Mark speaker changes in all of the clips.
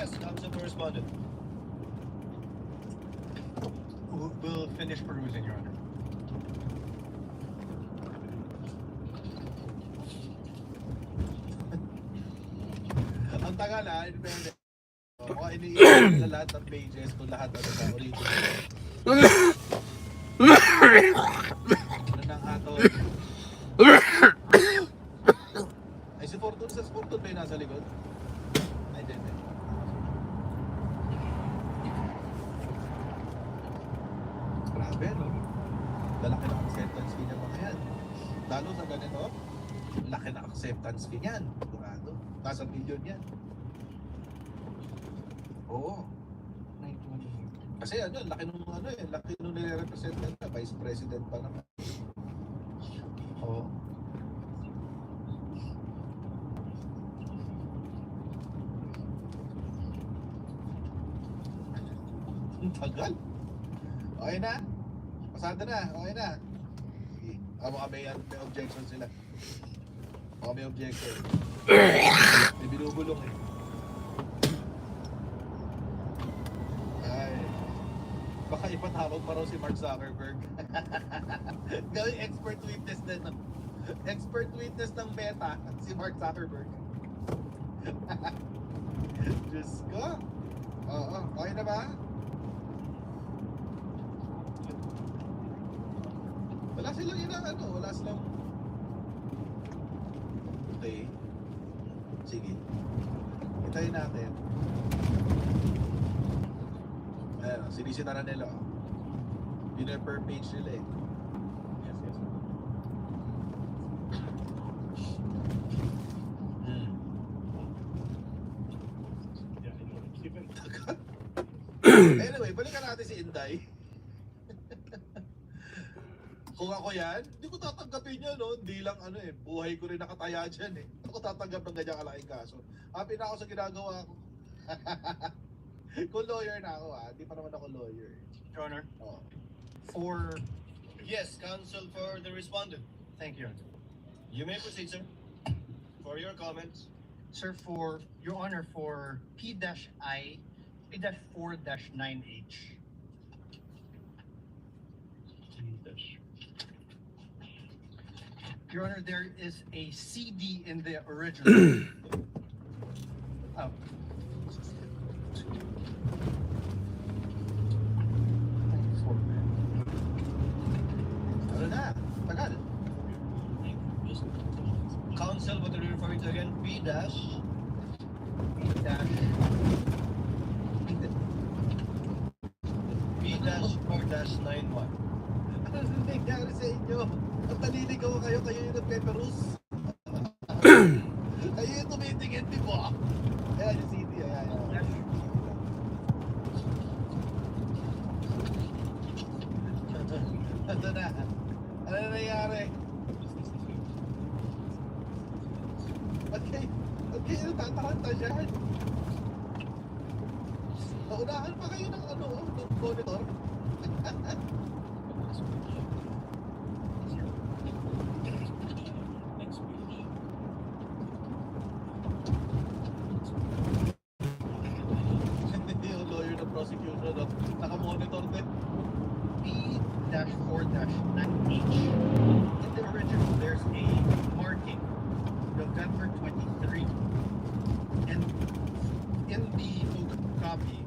Speaker 1: Yes, Council for respondent.
Speaker 2: We'll finish perusing, Your Honor.
Speaker 3: Ang tagal independent. Mga iniisip na lahat ng pages kung lahat ano sa original. Ano nang ato? Ay, si Fortune ba yung nasa likod? Ay, hindi. Grabe, no? Lalaki ng acceptance fee niya mga yan. Lalo sa ganito, laki na acceptance fee niyan. Sigurado. Nasa million yan. Oo. Kasi ano, laki nung laki nung nire-represent na Vice President pa naman. Oo. Ang tagal. Okay na? Pasada na, okay na. Baka may objection sila. Baka may objection. May binubulong eh. Ay. Baka ipatawag pa raw si Mark Zuckerberg. Gawing expert witness din. Expert witness ng Meta, si Mark Zuckerberg. Diyos ko. Oo, okay na ba? Wala silang wala silang... Okay. Sige. Hintayin natin. Ayan, sinisita na nila. Yun yung per page nila eh. Yes. Anyway, balikan natin si Inday. Kung ako yan, hindi ko tatanggapin yan, no? Hindi lang buhay ko rin nakataya dyan eh. Hindi ko tatanggap ng ganyang kalaking kaso. Happy na ako sa ginagawa ko. Kung lawyer na ako hindi pa naman ako lawyer.
Speaker 2: Your Honor.
Speaker 3: Oh.
Speaker 2: For...
Speaker 1: Yes, Council for the respondent.
Speaker 2: Thank you, Your Honor.
Speaker 1: You may proceed, sir. For your comments.
Speaker 2: Sir, for Your Honor, for P-I, P-4-9H. Your Honor, there is a CD in the original. Oh.
Speaker 3: Ano na? Tagal.
Speaker 1: Council, what are you referring to again? P-dash. P-4-91.
Speaker 3: Ano nangyari sa inyo? Ang taliligaw kayo yung nagpe-perus. Kayo yung tumitingin, di ba? Ayan yung CD, ayan. Ito na. Ano na nangyari? Ba't kayo natataranta dyan? Naunahan pa kayo ng ng monitor? Yung lawyer ng prosecution, naka-monitor din.
Speaker 2: P-4-9H. In the original, there's a marking, November 23. And in the photocopy,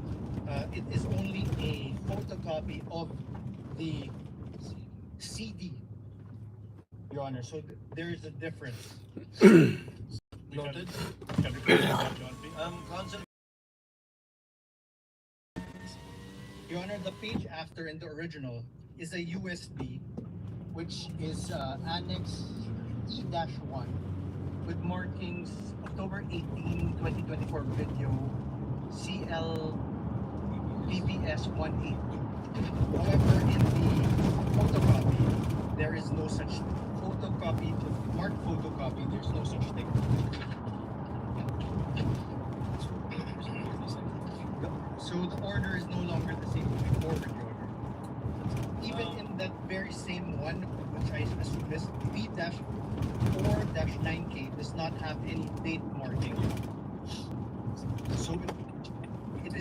Speaker 2: it is only a photocopy of the CD, Your Honor. So there is a difference.
Speaker 1: Noted. Council.
Speaker 2: Your Honor, the page after in the original is a USB, which is Annex E-1 with markings October 18, 2024 video, CL PPS 182. However, in the photocopy, there is no such photocopy, marked photocopy, there's no such thing. So the order is no longer the same moving forward, Your Honor. Even in that very same one, which I assume is B-4-9K, does not have any date marking. So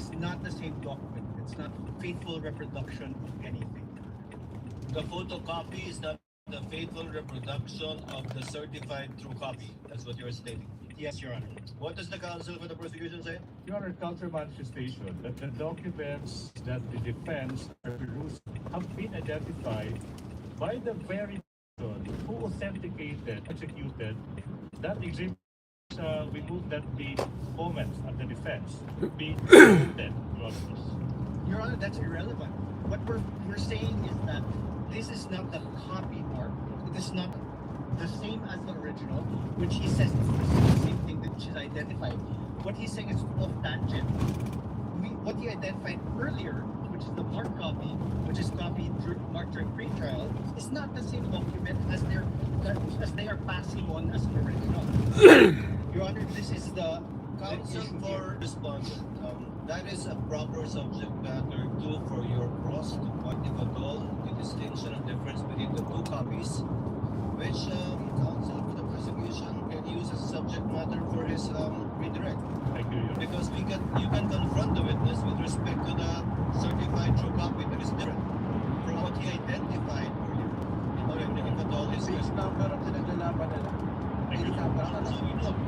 Speaker 2: is not the same document. It's not faithful reproduction of anything.
Speaker 1: The photocopy is not the faithful reproduction of the certified true copy. That's what you're stating.
Speaker 2: Yes, Your Honor.
Speaker 1: What does the counsel for the prosecution say?
Speaker 4: Your Honor, counter manifestation that the documents that the defense produced have been identified by the very person who authenticated, executed that exhibit. We move that the comments of the defense be included, Your Honor.
Speaker 2: Your Honor, that's irrelevant. What we're saying is that this is not the copy mark. It is not the same as the original, which he says is the same thing that which is identified. What he's saying is off tangent. What he identified earlier, which is the marked copy, which is copied marked during pre-trial, is not the same document as they are passing on as the original. Your Honor, this is the
Speaker 1: Counsel
Speaker 2: issue
Speaker 1: for
Speaker 2: here.
Speaker 1: respondent. That is a proper subject matter too for your cross to quantifiable the distinction and difference between the two copies, which counsel for the prosecution can use as subject matter for his redirect.
Speaker 4: Thank you, Your Honor.
Speaker 1: Because you can confront the witness with respect to the certified true copy that is different from what he identified earlier. If at all is
Speaker 3: Page number ang pinaglalaban nila.
Speaker 4: Thank you,
Speaker 3: Page
Speaker 4: sir.
Speaker 3: number
Speaker 1: So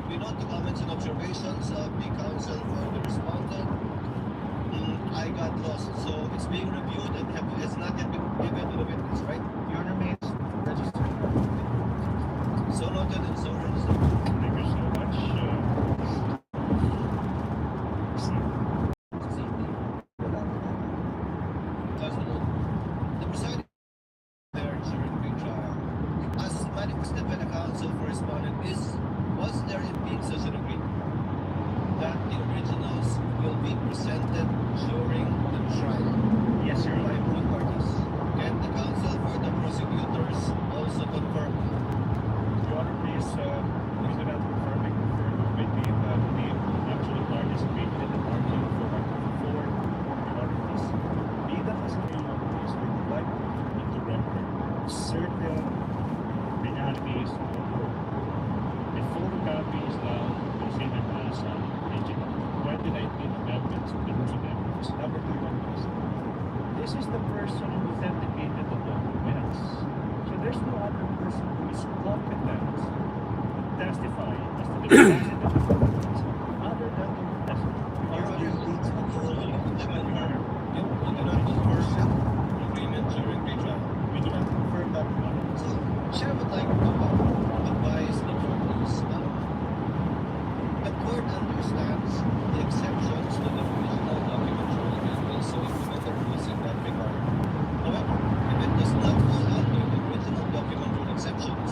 Speaker 1: we note the comments and observations of the counsel for the respondent. I got lost, so it's being reviewed and has not yet been given to the witness, right?
Speaker 2: Your Honor, may I register?
Speaker 1: So noted and so registered.
Speaker 4: Thank you so much.
Speaker 1: The presiding there during the trial, as manifested by the counsel for respondent, was there indeed such an agreement that the originals will be presented during the trial?
Speaker 2: Yes, Your
Speaker 1: By
Speaker 2: Honor.
Speaker 1: both parties. And the counsel for the prosecutors also confirmed.
Speaker 4: Your Honor, please do not confirming with the actual participated in the marking for Article 4. Your Honor, please be that as a real please we would like to put into record certain realities of the court. The photocopy is now considered as an original. 2019 amendments of the rules of evidence. Number 2, please. This is the person who authenticated the documents. So there's no other person who is competent to testify as to the veracity of the documents other than the witness.
Speaker 1: Your Honor, you do not confirm agreement during the trial.
Speaker 4: We do not confirm that, Your Honor.
Speaker 1: So, Chair would like to advise the court is, the court understands the exceptions to the original document ruling and will also implement the rules in that regard. However, if it does not fall under the original document rule exceptions,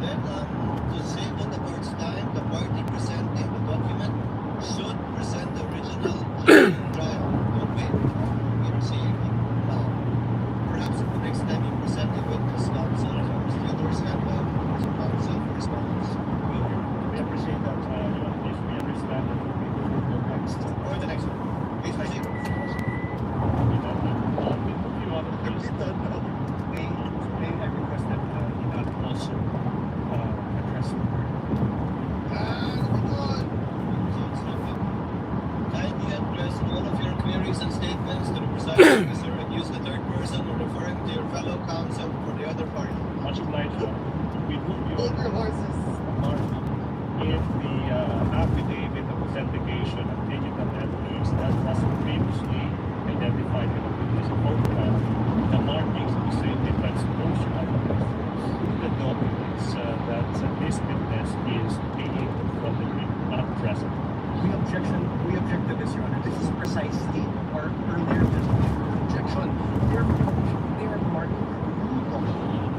Speaker 1: then to save on the court's time, the party presenting the document should present the original during the trial. Don't wait. You're saying now. Perhaps the next time you present it with this counsel for prosecutors and counsel for respondents.
Speaker 4: We appreciate that, Your Honor. Please, we understand that we will go next.
Speaker 1: Or the next one. Please proceed.
Speaker 4: We move you on, please.
Speaker 2: May I request that he not also address the court?
Speaker 1: So it's nothing. Kindly address all of your queries and statements to the presiding officer and use the third person when referring to your fellow counsel for the other party.
Speaker 4: Much obliged, Your Honor. We move you
Speaker 3: Hold
Speaker 4: on.
Speaker 3: your horses.
Speaker 4: In the affidavit of authentication of digital evidence that was previously identified in the witness photograph, the markings of the same transposition of the documents that this witness is taking from the grid, not present.
Speaker 2: We object to this, Your Honor. This is precisely our earlier objection. They are marked blue document.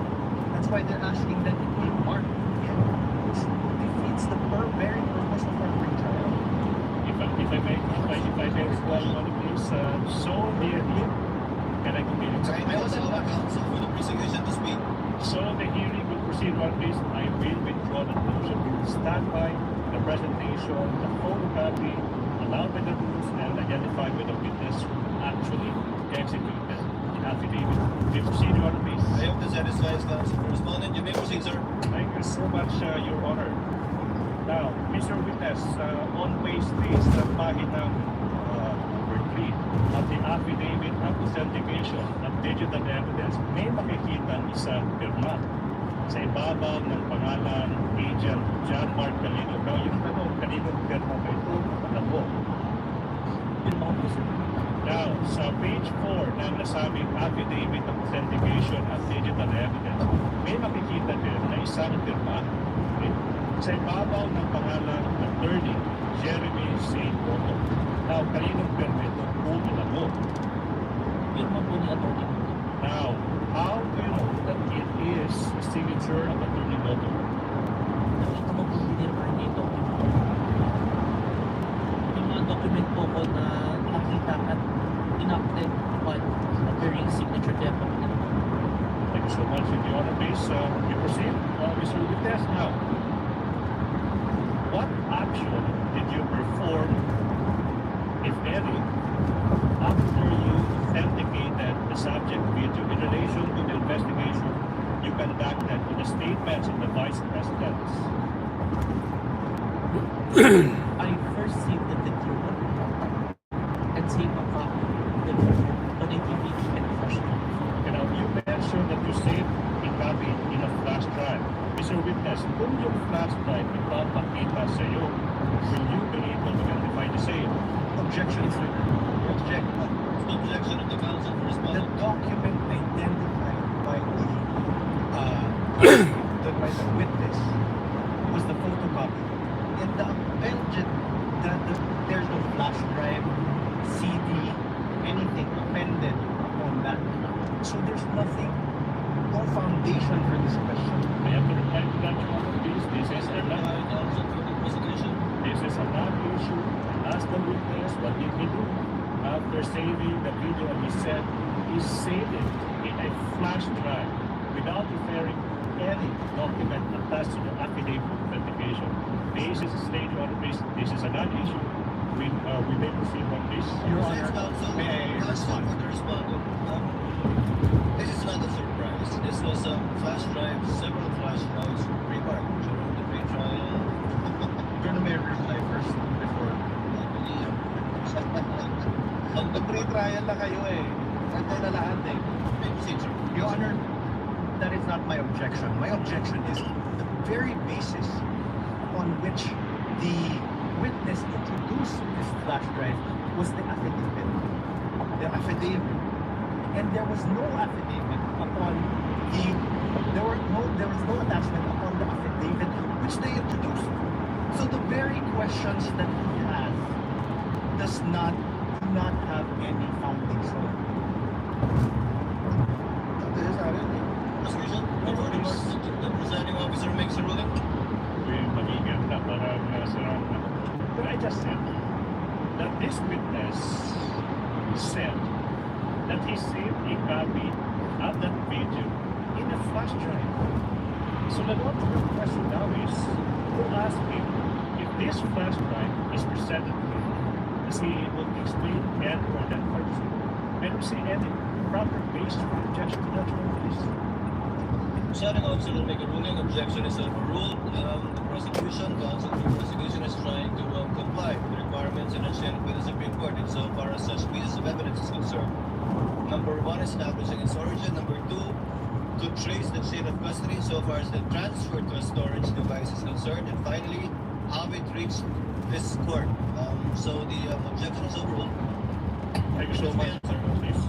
Speaker 2: That's why they're asking that it be marked. Which defeats the very purpose of our pre-trial.
Speaker 4: If I may respond, Your Honor, please. So the hearing, can I continue?
Speaker 1: I also have counsel for the prosecution to speak.
Speaker 4: So the hearing will proceed on this. I will withdraw the motion. We will stand by the presentation, the photocopy, allowed by the rules, and identified by the witness who actually executed the affidavit. We proceed, Your Honor, please.
Speaker 1: I hope this satisfies counsel for respondent. You may proceed, sir.
Speaker 4: Thank you so much, Your Honor. Now, Mr. Witness, on page 3 sa pahinang at the affidavit of authentication at digital evidence, may makikita ang isang pirma sa ibabaw ng pangalan Agent John Mark Calino. Now, yung tanong, kaninong pirma ba ito? Alam mo.
Speaker 5: Pirma ko po, sir.
Speaker 4: Now, sa page 4 ng nasabing affidavit of authentication at digital evidence, may makikita din na isang pirma, okay, sa ibabaw ng pangalan Attorney Jeremy St. Otto. Now, kaninong pirma ito? Kung alam mo.
Speaker 5: Pirma po ni Atty.
Speaker 4: Now, how do you know that it is a signature of Attorney Otto?
Speaker 5: Nakita mo po pinirma niya yung document. Yung mga document po ko na nakita at enacted upon appearing signature kaya po pinirma.
Speaker 4: Thank you so much. If you want to please, we proceed. Mr. Witness, now, what action did you perform, if any, after you authenticated the subject video in relation to the investigation you conducted to the statements of the Vice Presidents?
Speaker 5: I first saved the video and saved a copy of the video on a DVD and flash drive.
Speaker 4: Okay, now, you mentioned that you saved a copy in a flash drive. Mr. Witness, kung yung flash drive ipapakita sa iyo, will you be able to identify the same?
Speaker 2: Objection, sir. Object.
Speaker 1: The objection of the counsel for
Speaker 2: The
Speaker 1: respondent.
Speaker 2: document identified by by the witness was the photocopy. And the appended, there's no flash drive, CD, anything appended on that. So there's nothing, no foundation for this question.
Speaker 4: I have to reply to that, Your Honor, please. This is a
Speaker 1: Counsel for the prosecution.
Speaker 4: This is a non-issue. Ask the witness what did he do after saving the video, and he said he saved it in a flash drive without referring to any document attached to the affidavit of authentication. This is a state, Your Honor, please. This is a non-issue. We may proceed on this.
Speaker 2: Your
Speaker 1: Defense
Speaker 2: Honor,
Speaker 1: counsel,
Speaker 2: may I
Speaker 1: counsel
Speaker 2: respond?
Speaker 1: for the respondent. This is not a surprise. This was a flash drive, several flash drives remarked during the pre-trial.
Speaker 2: You're gonna may reply first before.
Speaker 1: I believe.
Speaker 3: Nag-pre-trial na kayo eh. Nandun na lahat eh.
Speaker 1: May procedure.
Speaker 2: Your Honor, that is not my objection. My objection is the very basis on which the witness introduced this flash drive was the affidavit. The affidavit. And there was no affidavit upon the there was no attachment upon the affidavit which they introduced. So the very questions that he has do not have any foundation.
Speaker 3: Ito sa akin eh.
Speaker 1: Prosecution, before the presiding officer makes a ruling.
Speaker 4: We're magiging na parang sarang na. But I just said that this witness said that he saved a copy of that video in a flash drive. So the logical question now is to ask him if this flash drive is presented to him, is he able to explain and or that purpose? And we see any proper basis for objection to that case.
Speaker 1: Presiding officer will make a ruling. Objection is overruled. The prosecution, counsel for prosecution is trying to comply with the requirements enshrined by the Supreme Court insofar as such pieces of evidence is concerned. Number one, establishing its origin. Number two, to trace the chain of custody so far as the transfer to a storage device is concerned. And finally, how it reached this court. So the objection is overruled.
Speaker 4: Thank you so much, sir. Please.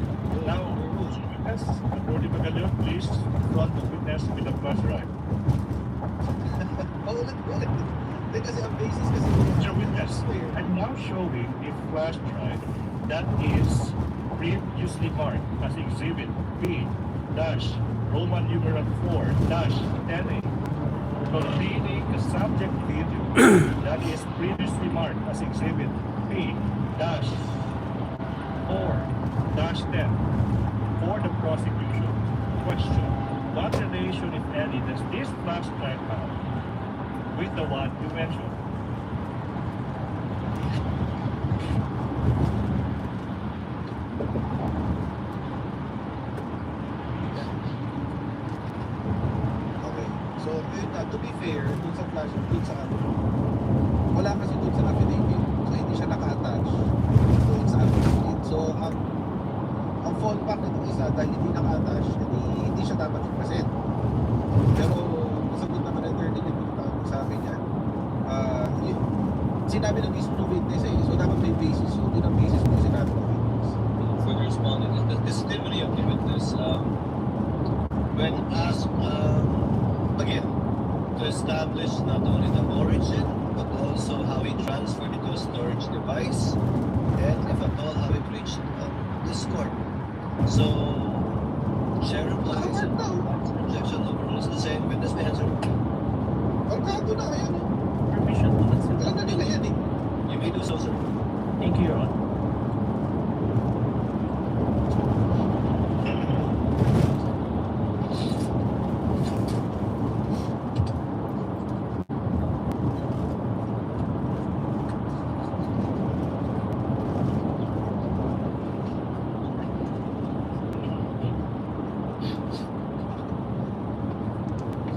Speaker 4: Now, witness, Attorney Magallaon, please confront the witness with the flash drive.
Speaker 3: Paulit-ulit. Hindi kasi ang basis kasi.
Speaker 4: Mr. Witness, I'm now showing a flash drive that is previously marked as Exhibit B dash Roman numeral 4 dash 10A, containing the subject video that is previously marked as Exhibit B dash 4 dash 10 for the prosecution. Question: what relation, if any, does this flash drive have with the one you mentioned?
Speaker 3: Okay. So, yun na, to be fair, dun sa flash, dun sa ano, wala kasi dun sa affidavit. So, hindi siya naka-attach dun sa affidavit. So, ang fallback ng isa dahil hindi naka-attach, hindi siya dapat i-present. Pero nasagot naman ng attorney nito sa akin yan. Sinabi na mismo ng witness eh, so dapat may basis. So yun ang basis mo sinabi ng witness.
Speaker 1: For the respondent, the testimony of the witness, when asked, again, to establish not only the origin, but also how he transferred it to a storage device, and if at all, how it reached this court. So, Chair replies, and objection overrules the same. Witness may answer.
Speaker 3: Pagkato na yan eh.
Speaker 5: Permission to answer.
Speaker 3: Alam na nila yan eh.
Speaker 1: You may do so, sir.
Speaker 5: Thank you, Your Honor.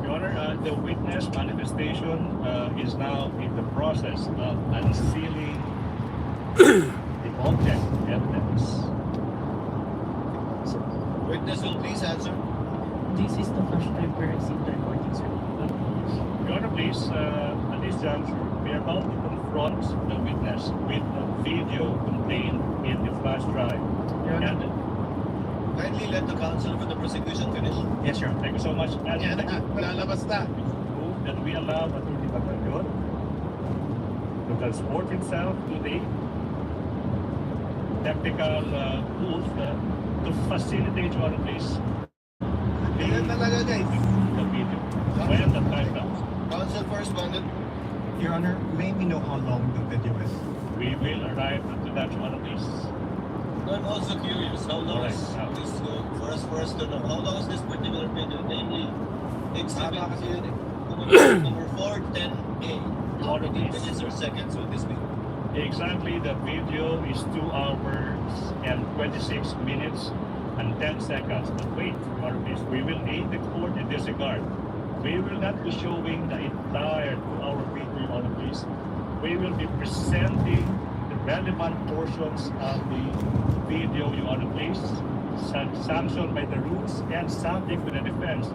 Speaker 4: Your Honor, the witness manifestation is now in the process of unsealing the object evidence.
Speaker 1: Witness will please answer.
Speaker 5: This is the first time we received the recording, sir.
Speaker 4: Your Honor, please, at this juncture, we are about to confront the witness with the video contained in the flash drive.
Speaker 5: Your Honor.
Speaker 4: And
Speaker 1: Kindly let the counsel for the prosecution finish.
Speaker 4: yes, sir. Thank you so much. And
Speaker 3: Yan na, lalabas na.
Speaker 4: move that we allow Atty. Batalyon to transport himself to the technical booth to facilitate Your Honor, please.
Speaker 3: Ganyan talaga guys.
Speaker 4: The video. When the time comes,
Speaker 1: Counsel for respondent.
Speaker 2: Your Honor, may we know how long the video is?
Speaker 4: we will arrive to that, Your Honor, please.
Speaker 1: I'm also curious, how long
Speaker 4: Alright,
Speaker 1: is
Speaker 4: now.
Speaker 1: this, for us to know, how long is this particular video, namely exhibit
Speaker 3: Tama kasi yun eh.
Speaker 1: number 410A? How many minutes or seconds will this be?
Speaker 4: Exactly, the video is 2 hours and 26 minutes and 10 seconds. But wait, Your Honor, please, we will aid the court in this regard. We will not be showing the entire 2-hour video, Your Honor, please. We will be presenting the relevant portions of the video, Your Honor, please, sanctioned by the rules and subject to the defense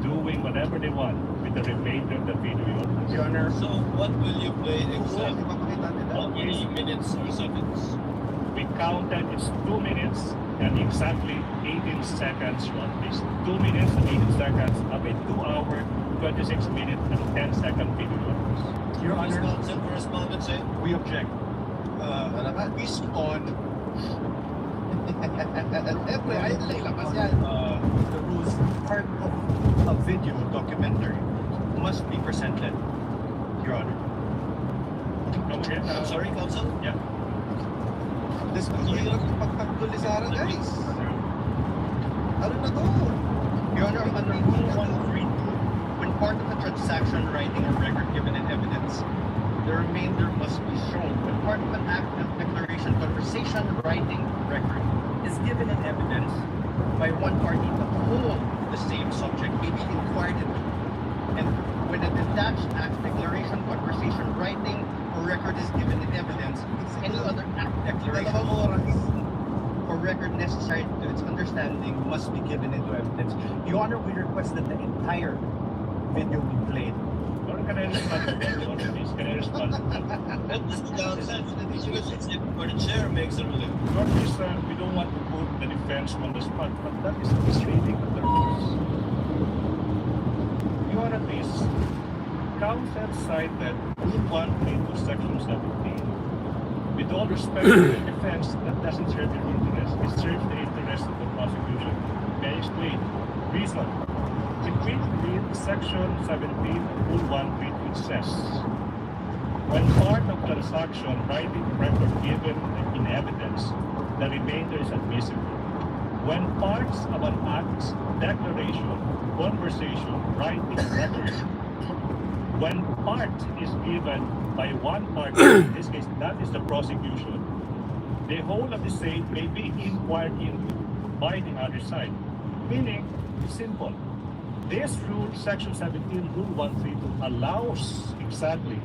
Speaker 4: doing whatever they want with the remainder of the video, Your Honor.
Speaker 2: Your Honor,
Speaker 1: So what will you play
Speaker 3: Oo,
Speaker 1: exactly?
Speaker 3: ipapakita nila.
Speaker 1: How many minutes or seconds?
Speaker 4: We counted it's 2 minutes and exactly 18 seconds, Your Honor, please. 2 minutes and 18 seconds of a 2-hour, 26 minute and 10-second video, Your Honor, please.
Speaker 2: Your
Speaker 1: Please,
Speaker 2: Honor,
Speaker 1: counsel for respondent say.
Speaker 2: we object. Based on
Speaker 3: Siyempre, ayaw nila ilabas yan.
Speaker 2: the rules, part of a video documentary must be presented, Your Honor.
Speaker 4: Come again,
Speaker 1: I'm sorry, counsel?
Speaker 4: Yeah.
Speaker 3: This mahirap yung pagtanggol ni Sarah guys. Ano na to?
Speaker 2: Your Honor, under Rule 132, when part of a transaction writing or record given in evidence, the remainder must be shown. When part of an act of declaration, conversation, writing, record is given in evidence by one party, the whole the same subject may be inquired into. And when a detached act, declaration, conversation, writing, or record is given in evidence, any other act, declaration,
Speaker 3: Dalawang oras.
Speaker 2: or record necessary to its understanding must be given into evidence. Your Honor, we request that the entire video be played.
Speaker 4: Your Honor, can I respond to that, Your Honor, please? Can I respond to that?
Speaker 1: What does the counsel for the issue or the chair makes a ruling?
Speaker 4: Your Honor, please, we don't want to put the defense on the spot, but that is misleading of the rules. Your Honor, please, counsel cited Rule 132, Section 17. With all respect to the defense, that doesn't serve their interest. It serves the interest of the prosecution. May I explain? Reason. If we read Section 17, Rule 132, it says, when part of transaction, writing, record given in evidence, the remainder is admissible. When parts of an act, declaration, conversation, writing, record, when part is given by one party, in this case, that is the prosecution, the whole of the same may be inquired into by the other side. Meaning, it's simple. This rule, Section 17, Rule 132, allows exactly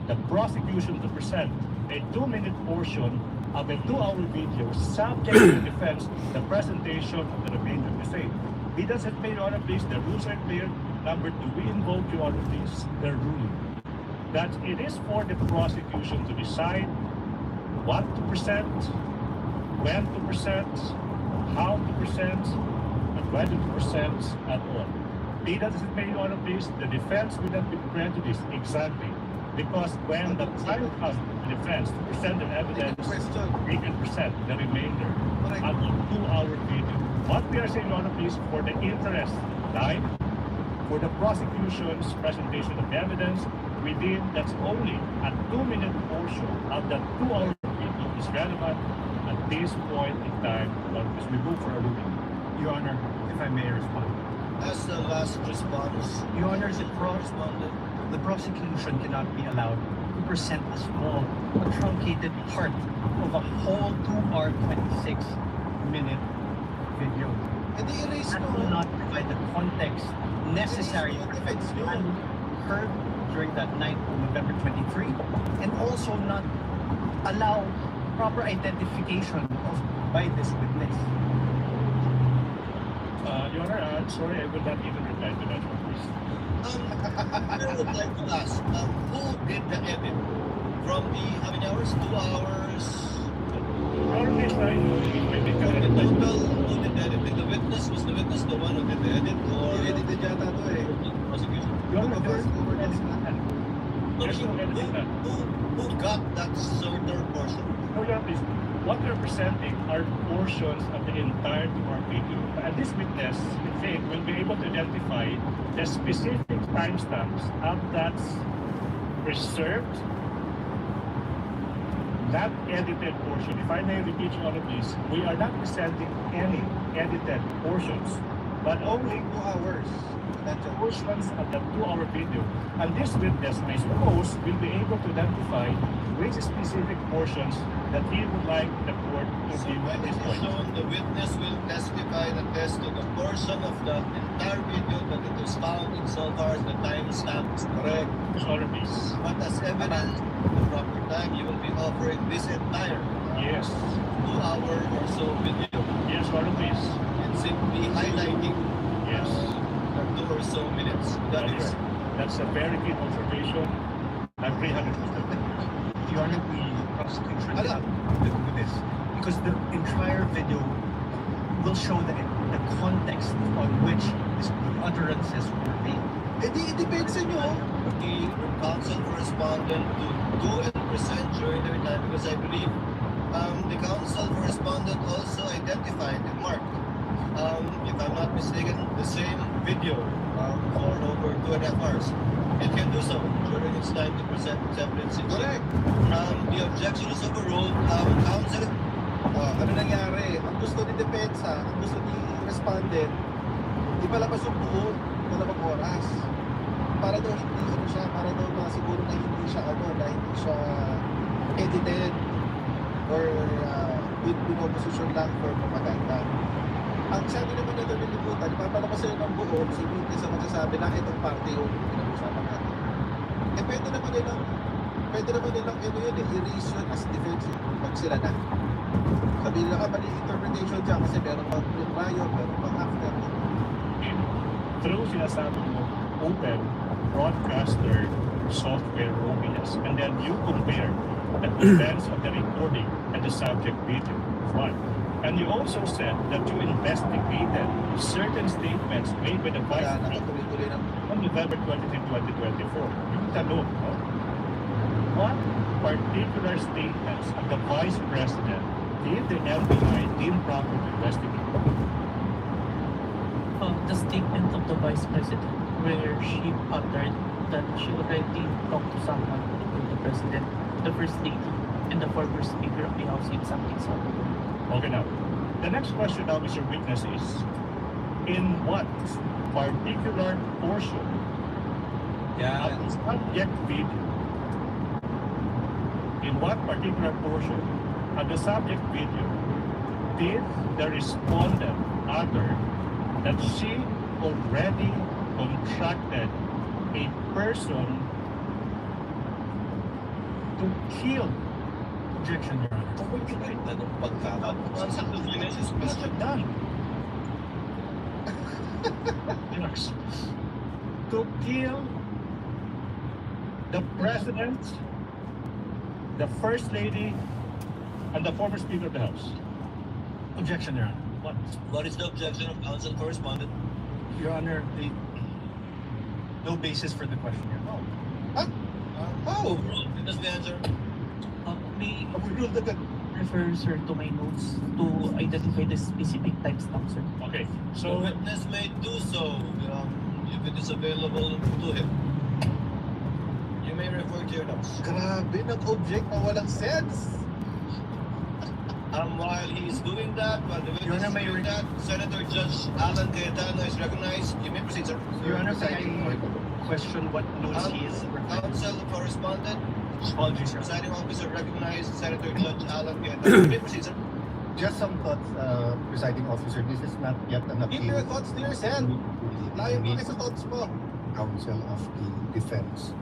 Speaker 4: the prosecution to present a 2-minute portion of a 2-hour video subject to the defense the presentation of the remainder of the same. Be that as it may, Your Honor, please, the rules are clear. Number two, we invoke, Your Honor, please, the ruling that it is for the prosecution to decide what to present, when to present, how to present, and whether to present at all. Be that as it may, Your Honor, please, the defense will not be prejudiced exactly because when the time comes to the defense to present their evidence,
Speaker 3: Question.
Speaker 4: they can present the remainder
Speaker 3: Correct.
Speaker 4: at the 2-hour video. What we are saying, Your Honor, please, for the interest time, for the prosecution's presentation of evidence, we deem that's only a 2-minute portion of that 2-hour video is relevant at this point in time because we go for a ruling.
Speaker 2: Your Honor, if I may respond.
Speaker 1: As the last response,
Speaker 2: Your Honor,
Speaker 1: responded.
Speaker 2: the prosecution cannot be allowed to present a small, a truncated part of a whole 2-hour, 26-minute video.
Speaker 3: Eh di erase
Speaker 2: That
Speaker 3: mo.
Speaker 2: will not provide the context necessary
Speaker 3: Erase mo
Speaker 2: for
Speaker 3: yung defense nyo.
Speaker 2: what occurred during that night on November 23, and also not allow proper identification by this witness.
Speaker 4: Your Honor, sorry, I will not even reply to that one, please.
Speaker 1: I would like to ask, who did the edit? From the, how many hours? 2 hours?
Speaker 4: Your Honor, please, I may
Speaker 1: From the
Speaker 4: correct myself.
Speaker 1: total, who did the edit? Did the witness, was the witness the one who did the edit or
Speaker 3: Edited yata to eh.
Speaker 1: the prosecution?
Speaker 4: Your Honor,
Speaker 3: Over-
Speaker 4: there's
Speaker 3: over
Speaker 4: no
Speaker 3: this
Speaker 4: editing that. There's no editing that.
Speaker 1: Who got that certain portion?
Speaker 4: No, Your Honor, please. What we're presenting are portions of the entire 2-hour video. And this witness, we think, will be able to identify the specific timestamps of that preserved, not edited portion. If I may repeat, Your Honor, please, we are not presenting any edited portions, but only
Speaker 3: 2 hours. That's all.
Speaker 4: portions of the 2-hour video. And this witness, I suppose, will be able to identify which specific portions that he would like the court to
Speaker 1: So
Speaker 4: give
Speaker 1: when
Speaker 4: at
Speaker 1: it
Speaker 4: this
Speaker 1: is
Speaker 4: point.
Speaker 1: shown, the witness will testify and attest to the portion of the entire video that it was found insofar as the timestamps.
Speaker 3: Correct.
Speaker 4: Your Honor, please.
Speaker 1: But as evidence, at the proper time, you will be offering this entire
Speaker 4: Yes.
Speaker 1: 2-hour or so video
Speaker 4: Yes, Your Honor, please.
Speaker 1: and simply highlighting
Speaker 4: Yes.
Speaker 1: the 2 or so minutes. That
Speaker 4: That's
Speaker 1: is
Speaker 4: right. That's a very keen observation. I'm 300%.
Speaker 2: Your Honor, the prosecution
Speaker 3: Ala.
Speaker 2: cannot do this because the entire video will show the context on which the utterances were made.
Speaker 3: Eh di i-depensa nyo.
Speaker 1: the counsel correspondent to do and present during their time because I believe the counsel correspondent also identified and marked, if I'm not mistaken, the same video for over 2.5 hours. It can do so during its time to present its evidence.
Speaker 3: Correct.
Speaker 1: The objection is overruled. Counsel,
Speaker 3: Ano nangyari? Ang gusto ni depensa, ang gusto ni respondent, ipalabas yung buo, dalawang oras. Para daw hindi ano siya, para daw siguro na hindi siya na hindi siya edited or pinoposisyon lang for propaganda. Ang sabi naman na doon nilibutan, ipapalabas sa'yo ng buo, si witness ang magsasabi na itong party yung pinag-usapan natin. Eh pwede naman nilang ano yun erase yun as defense pag sila na. Sabi nila mali interpretation dyan kasi meron pang prior, meron pang after.
Speaker 4: Through sinasabi mo, open broadcaster software OBS, and then you compare the events of the recording and the subject video. One. And you also said that you investigated certain statements made by the Vice
Speaker 3: Kaya
Speaker 4: President
Speaker 3: nakatuloy-tuloy ng
Speaker 4: on November 23, 2024. Yung tanong, no? What particular statements of the Vice President did the FBI deem proper to investigate?
Speaker 5: The statement of the Vice President where she uttered that she already talked to someone, including the President, the First Lady, and the former Speaker of the House in something Salvador.
Speaker 4: Okay, now, the next question now, Mr. Witness, is in what particular portion of the subject video, in what particular portion of the subject video did the respondent utter that she already contracted a person to kill
Speaker 6: Objection, Your Honor.
Speaker 1: Kahit anong pagkakataon sa Pilipinas is question.
Speaker 6: Done. Yes. To kill the President, the First Lady, and the former Speaker of the House. Objection, Your Honor. What?
Speaker 1: What is the objection of counsel correspondent?
Speaker 6: Your Honor, no basis for the question here. No.
Speaker 3: How?
Speaker 1: Because the answer.
Speaker 5: May
Speaker 3: Overruled agad.
Speaker 5: refer, sir, to my notes to identify the specific timestamp, sir.
Speaker 6: Okay,
Speaker 1: The
Speaker 6: so
Speaker 1: witness may do so if it is available to him. You may refer to your notes.
Speaker 3: Grabe, nag-object na walang sense.
Speaker 1: While he's doing that, while the
Speaker 6: Your
Speaker 1: witness is
Speaker 6: Honor, may
Speaker 1: doing that, Senator Judge Alan Cayetano is recognized. You may proceed, sir.
Speaker 6: Your Honor, can I question what notes he is referring to?
Speaker 1: Counsel correspondent,
Speaker 6: Apologies, sir.
Speaker 1: presiding officer recognized Senator Judge Alan Cayetano. You may proceed, sir.
Speaker 7: Just some thoughts, presiding officer. This is not yet an
Speaker 3: Keep your
Speaker 7: appeal
Speaker 3: thoughts to yourself. Layo mo sa thoughts mo.
Speaker 7: counsel of the defense.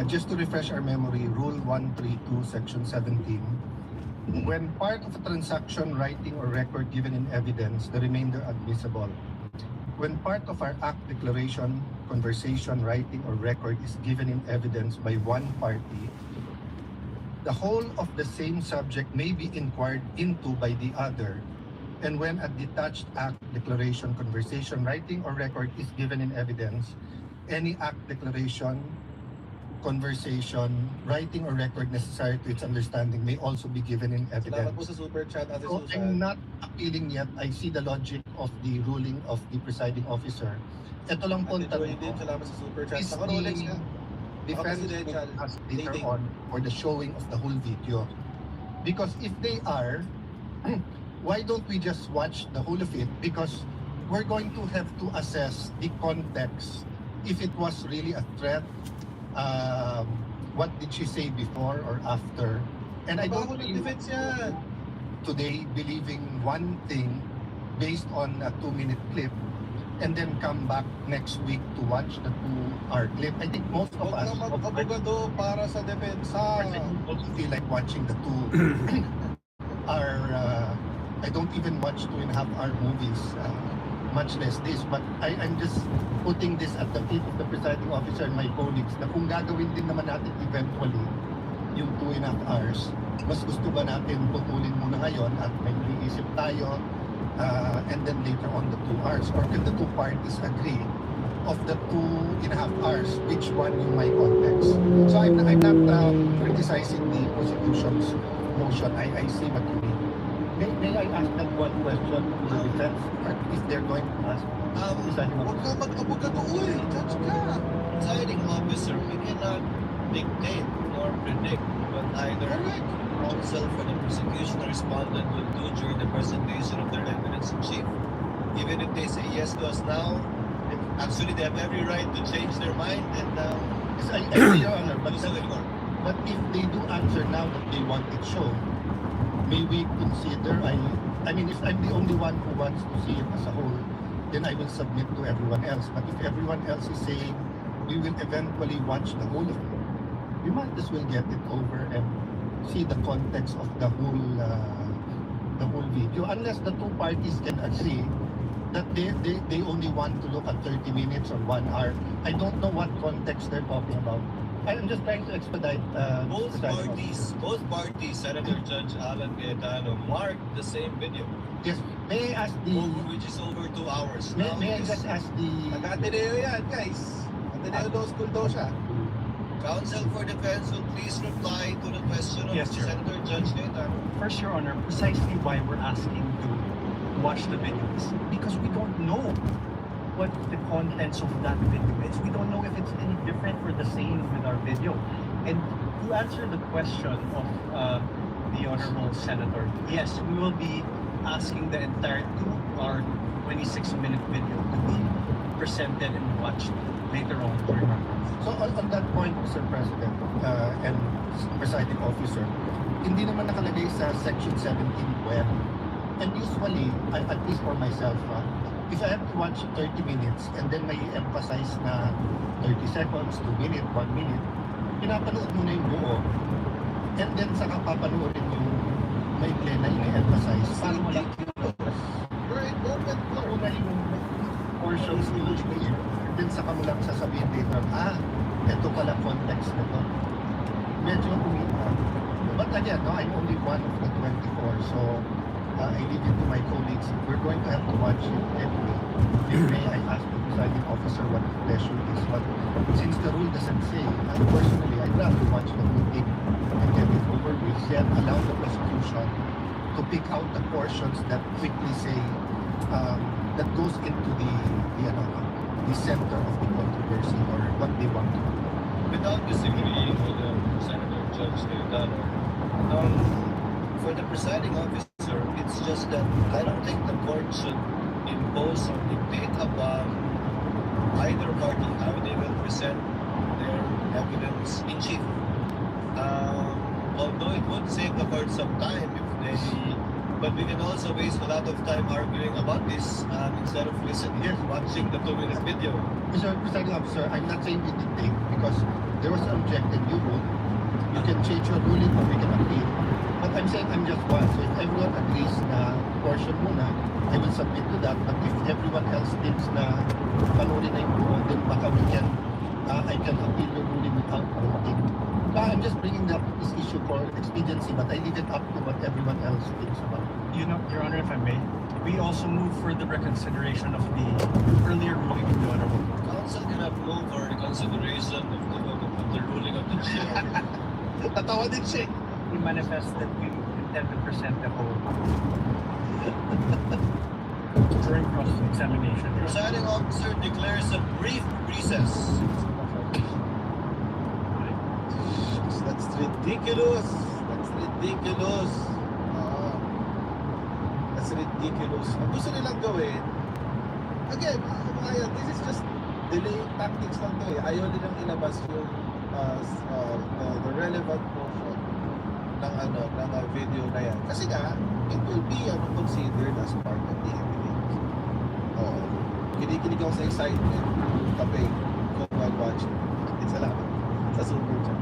Speaker 7: Just to refresh our memory, Rule 132, Section 17. When part of a transaction, writing, or record given in evidence, the remainder admissible. When part of our act, declaration, conversation, writing, or record is given in evidence by one party, the whole of the same subject may be inquired into by the other. And when a detached act, declaration, conversation, writing, or record is given in evidence, any act, declaration, conversation, writing, or record necessary to its understanding may also be given in
Speaker 3: Salamat po
Speaker 7: evidence.
Speaker 3: sa super chat, Ate
Speaker 7: So I'm
Speaker 3: Susan.
Speaker 7: not appealing yet. I see the logic of the ruling of the presiding officer. Ito lang po ang
Speaker 3: Ate Joy
Speaker 7: tanong
Speaker 3: din,
Speaker 7: ko.
Speaker 3: salamat sa super chat.
Speaker 7: Is
Speaker 3: Naka-Rolex
Speaker 7: the
Speaker 3: ka.
Speaker 7: defense
Speaker 3: presidential
Speaker 7: will ask later
Speaker 3: dating.
Speaker 7: on for the showing of the whole video? Because if they are, why don't we just watch the whole of it? Because we're going to have to assess the context. If it was really a threat, what did she say before or after? And I don't
Speaker 3: Bago
Speaker 7: feel
Speaker 3: defense yan.
Speaker 7: today believing one thing based on a 2-minute clip and then come back next week to watch the 2-hour clip. I think most of
Speaker 3: Huwag
Speaker 7: us
Speaker 3: kang mag-abogado para sa depensa.
Speaker 7: also feel like watching the 2 hour I don't even watch 2.5-hour movies, much less this, but I'm just putting this at the feet of the presiding officer and my colleagues na kung gagawin din naman natin eventually yung 2.5 hours, mas gusto ba natin putulin muna ngayon at may iisip tayo and then later on the 2 hours, or can the two parties agree of the 2.5 hours which one in my context? So I'm not criticizing the prosecution's motion. I see what you mean. May I ask that one question to the defense, or if they're going to ask presiding
Speaker 3: Huwag
Speaker 7: officer?
Speaker 3: kang mag-abogado. Uy, judge ka.
Speaker 1: Presiding officer, we cannot dictate nor predict what either
Speaker 3: Correct.
Speaker 1: counsel for the prosecution or respondent will do during the presentation of their evidence in chief. Even if they say yes to us now, actually they have every right to change their mind and
Speaker 7: Yes, I see, Your Honor,
Speaker 1: do so anymore.
Speaker 7: but if they do answer now that they want it shown, may we consider, I mean, if I'm the only one who wants to see it as a whole, then I will submit to everyone else. But if everyone else is saying we will eventually watch the whole of it, we might as well get it over and see the context of the whole video. Unless the two parties can agree that they only want to look at 30 minutes or 1 hour. I don't know what context they're talking about. I'm just trying to expedite
Speaker 1: Both
Speaker 7: presiding
Speaker 1: parties, Senator Judge Alan Cayetano, marked the same video,
Speaker 7: Yes, may I ask the
Speaker 1: which is over 2 hours.
Speaker 7: may I just ask the
Speaker 3: Nag-Ateneo yan, guys. Ateneo Law School daw siya.
Speaker 1: Counsel for defense will please reply to the question of
Speaker 6: Yes, Your
Speaker 1: Senator Judge Cayetano.
Speaker 6: First, Your Honor, precisely why we're asking to watch the videos, because we don't know what the contents of that video is. We don't know if it's any different or the same with our video. And to answer the question of the Honorable Senator, yes, we will be asking the entire 2-hour, 26-minute video to be presented and watched later on during our conference.
Speaker 7: So on that point, Mr. President and presiding officer, hindi naman nakalagay sa Section 17 web. And usually, at least for myself, if I have to watch 30 minutes and then may emphasize na 30 seconds, 2 minutes, 1 minute, pinapanood mo na yung buo. And then saka papanoorin yung maikli na ini-emphasize. Parang wala.
Speaker 3: Right, moment ko.
Speaker 7: Una yung portions in which may then saka mo lang sasabihin later, ito pala context nito. Medyo umita. But again, no, I'm only one of the 24, so I leave it to my colleagues. We're going to have to watch it anyway. If may, I ask the presiding officer what the pleasure is. But since the rule doesn't say, personally, I'd rather watch the whole thing and get it over with, yet allow the prosecution to pick out the portions that quickly say, that goes into the center of the controversy or what they want to do.
Speaker 1: Without disagreeing with Senator Judge Cayetano, for the presiding officer, it's just that I don't think the court should impose or dictate upon either party how they will present their evidence in chief. Although it would save the court some time if they, but we can also waste a lot of time arguing about this instead of listening, watching the 2-minute video.
Speaker 7: Mr. Presiding Officer, I'm not saying we dictate because there was an objective you ruled. You can change your ruling or we can appeal. But I'm saying I'm just one. So if everyone agrees na portion muna, I will submit to that. But if everyone else thinks na panoorin na yung buo, then baka we can, I can appeal your ruling without voting. I'm just bringing up this issue for expediency, but I leave it up to what everyone else thinks about it.
Speaker 6: You know, Your Honor, if I may, we also move for the reconsideration of the earlier ruling of the Honorable Court.
Speaker 1: Council cannot move for reconsideration of the ruling of the chair.
Speaker 3: Natawa din siya.
Speaker 6: We manifest that we intend to present the whole during cross-examination. Your Honor.
Speaker 1: Presiding officer declares a brief recess.
Speaker 3: That's ridiculous. That's ridiculous. That's ridiculous. Ang gusto nilang gawin, again, mga kabayan, this is just delaying tactics lang to eh. Ayaw nilang ilabas yung the relevant portion ng video na yan. Kasi nga, it will be considered as part of the evidence. Oo. Kinikilig ako sa excitement. Tabi, kung watch. Salamat sa super chat.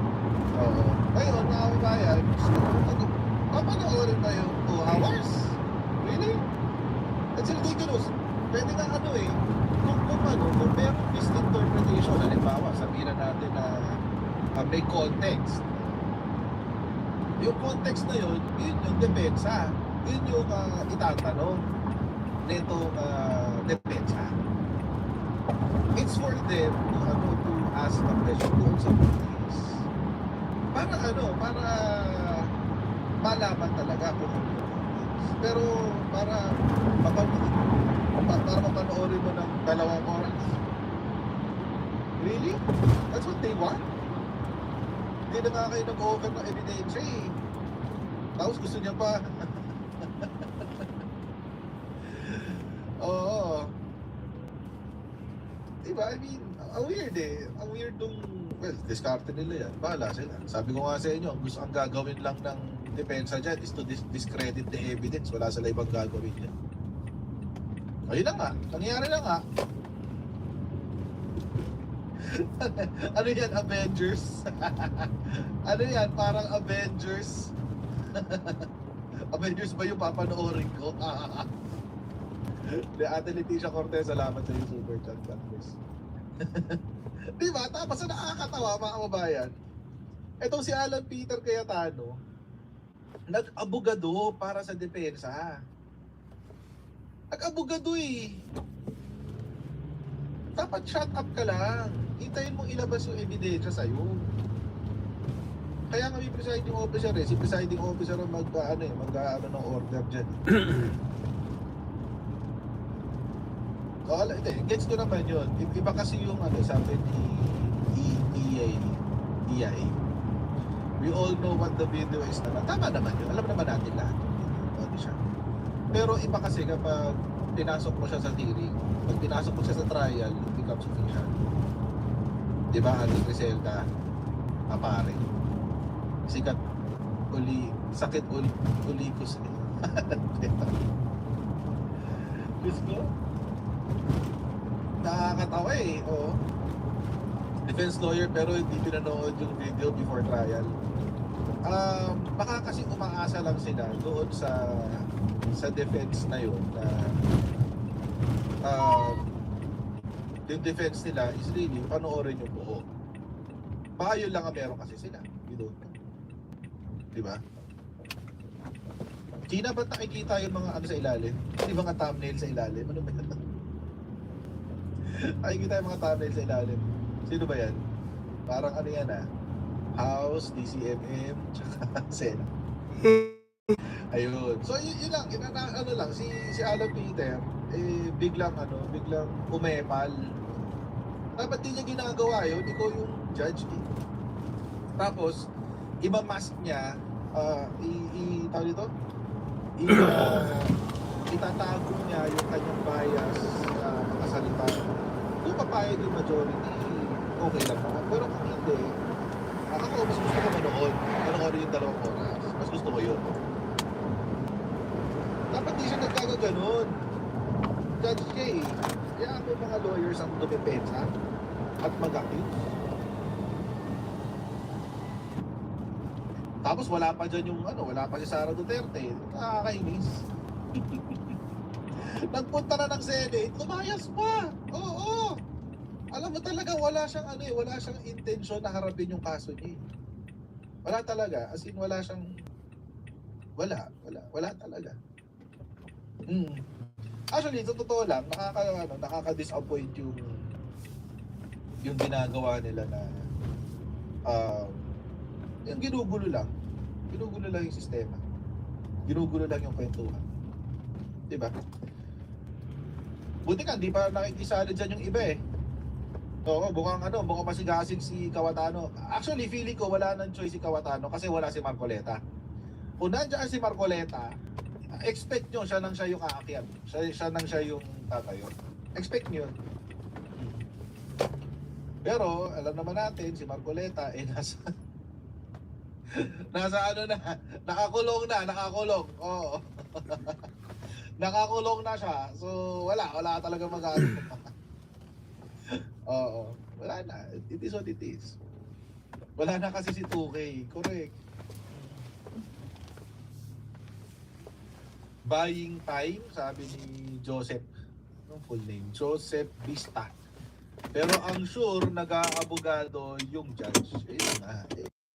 Speaker 3: Oo. Ngayon, mga kabayan, papanoorin ba yung 2 hours? Really? That's ridiculous. Pwede nga kung meron misinterpretation, halimbawa, sabihin na natin na may context. Yung context na yun yung depensa. Yun yung itatanong netong depensa. It's for them to ask a question doon sa police. Para malaman talaga kung ano yung context. Pero para mapanoorin mo ng 2 oras. Really? That's what they want? Hindi na nga kayo nag-over ng ebidensya eh. Tapos gusto niya pa. Oo. Diba? I mean, ang weird eh. Ang weird nung, well, diskarte nila yan. Bahala sila. Sabi ko nga sa inyo, ang gagawin lang ng depensa dyan is to discredit the evidence. Wala sila ibang gagawin dyan. Ayun na nga. Nangyari na nga. Ano yan, Avengers? Ano yan, parang Avengers? Avengers ba yung papanoorin ko? Ate Leticia Cortez, salamat sa yung super chat. Diba? Tapos na nakakatawa mga kababayan. Etong si Alan Peter Cayetano, nag-abogado para sa depensa. Nag-abogado eh. Dapat shut up ka lang. Hintayin mong ilabas yung ebidensya sa'yo. Kaya nga may presiding officer eh. Si presiding officer ang mag-ano ng order dyan. Hindi, gets ko naman yun. Iba kasi yung sabi ni DI. We all know what the video is naman. Tama naman yun. Alam naman natin lahat. Pero iba kasi kapag pinasok mo siya sa hearing, pag pinasok mo siya sa trial, it becomes official. Diba, Aling Griselda, apare. Sikat, sakit ulikos eh. Diyos ko? Nakakatawa eh, oo. Defense lawyer pero hindi pinanood yung video before trial. baka kasi umaasa lang sila doon sa defense na yun na yung defense nila is really panoorin yung buo. Baka yun lang ang meron kasi sila. You don't know. Diba? China, ba't nakikita yung mga ano sa ilalim? Yung mga thumbnail sa ilalim? Ano ba yan? Nakikita yung mga thumbnail sa ilalim. Sino ba yan? Parang ano yan House, DCMM, tsaka Senate. Ayun. So yun lang, ano lang, si Alan Peter, biglang umepal. Dapat di niya ginagawa yun, ikaw yung judge Tapos, imamask niya, tawag dito? Itatago niya yung kanyang bias sa mga salita. Kung papayag yung majority, okay lang naman. Pero kung hindi, ako mas gusto ko manood yung 2 oras. Mas gusto ko yun. Dapat di siya nagkagaganon. Judge K, kaya may mga lawyers ang dumipensa at mag-accuse. Tapos wala pa dyan wala pa si Sara Duterte. Nakakainis. Nagpunta na ng Senate, lumayas pa. Oo. Alam mo talaga wala siyang wala siyang intensyon na harapin yung kaso niya. Wala talaga, as in wala siyang wala talaga. Actually, sa totoo lang, nakaka-disappoint yung ginagawa nila na yung ginugulo lang yung sistema. Ginugulo lang yung kwentuhan. Diba? Buti ka, di pa nakikisali dyan yung iba Oo, mukhang masigasig si Cayetano. Actually, feeling ko wala nang choice si Cayetano kasi wala si Marcoleta. Kung nandiyan si Marcoleta, expect nyo siya yung aakyat. Siya yung tatayo. Expect nyo yun. Pero, alam naman natin, si Marcoleta, nasa nakakulong. Oo. Nakakulong na siya. So, wala talaga magagawa. Oo. Wala na. It is what it is. Wala na kasi si 2K. Correct. Buying time, sabi ni Joseph. Anong full name? Joseph Vista. Pero ang sure, nag-aabogado yung judge. Ayun na.